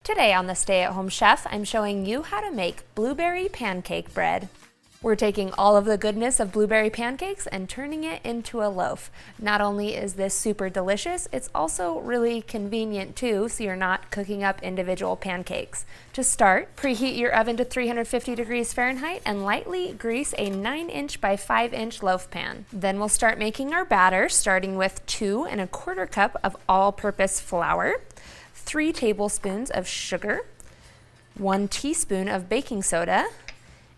Today on the Stay-at-Home Chef, I'm showing you how to make blueberry pancake bread. We're taking all of the goodness of blueberry pancakes and turning it into a loaf. Not only is this super delicious, it's also really convenient too, so you're not cooking up individual pancakes. To start, preheat your oven to 350 degrees Fahrenheit and lightly grease a 9-inch by 5-inch loaf pan. Then we'll start making our batter, starting with 2 1/4 cups of all-purpose flour, 3 tablespoons of sugar, 1 teaspoon of baking soda,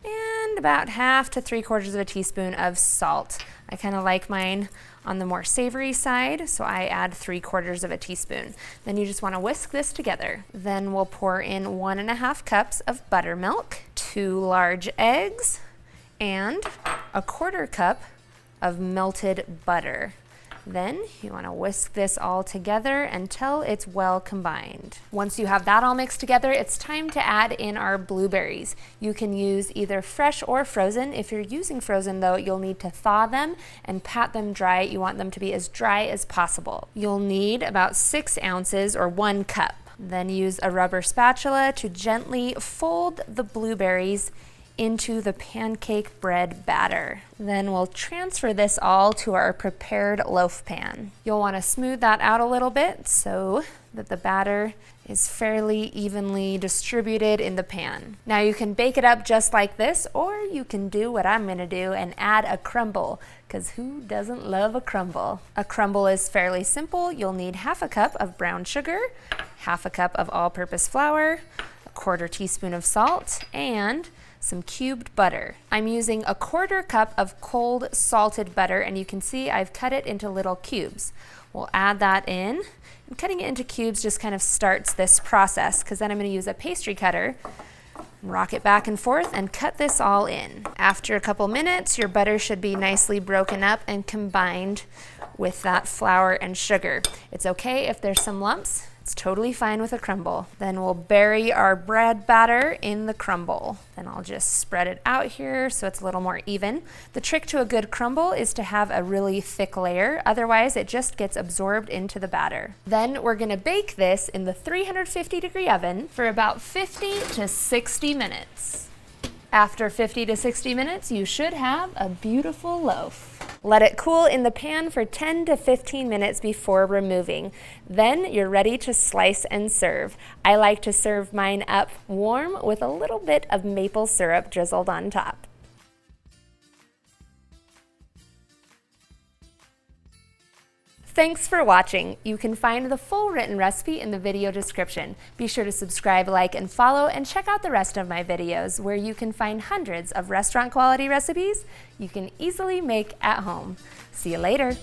and about 1/2 to 3/4 of a teaspoon of salt. I kind of like mine on the more savory side, so I add 3/4 of a teaspoon. Then you just want to whisk this together. Then we'll pour in 1 1/2 cups of buttermilk, 2 large eggs, and 1/4 cup of melted butter. Then you want to whisk this all together until it's well combined. Once you have that all mixed together, it's time to add in our blueberries. You can use either fresh or frozen. If you're using frozen though, you'll need to thaw them and pat them dry. You want them to be as dry as possible. You'll need about 6 ounces or 1 cup. Then use a rubber spatula to gently fold the blueberries into the pancake bread batter. Then we'll transfer this all to our prepared loaf pan. You'll want to smooth that out a little bit so that the batter is fairly evenly distributed in the pan. Now you can bake it up just like this, or you can do what I'm gonna do and add a crumble, because who doesn't love a crumble? A crumble is fairly simple. You'll need 1/2 cup of brown sugar, 1/2 cup of all-purpose flour, 1/4 teaspoon of salt, and some cubed butter. I'm using 1/4 cup of cold salted butter, and you can see I've cut it into little cubes. We'll add that in, and cutting it into cubes just kind of starts this process, because then I'm going to use a pastry cutter, rock it back and forth, and cut this all in. After a couple minutes, your butter should be nicely broken up and combined with that flour and sugar. It's okay if there's some lumps. It's totally fine with a crumble. Then we'll bury our bread batter in the crumble. Then I'll just spread it out here so it's a little more even. The trick to a good crumble is to have a really thick layer, otherwise it just gets absorbed into the batter. Then we're gonna bake this in the 350 degree oven for about 50 to 60 minutes. After 50 to 60 minutes, you should have a beautiful loaf. Let it cool in the pan for 10 to 15 minutes before removing. Then you're ready to slice and serve. I like to serve mine up warm with a little bit of maple syrup drizzled on top. Thanks for watching. You can find the full written recipe in the video description. Be sure to subscribe, like, and follow, and check out the rest of my videos where you can find hundreds of restaurant quality recipes you can easily make at home. See you later.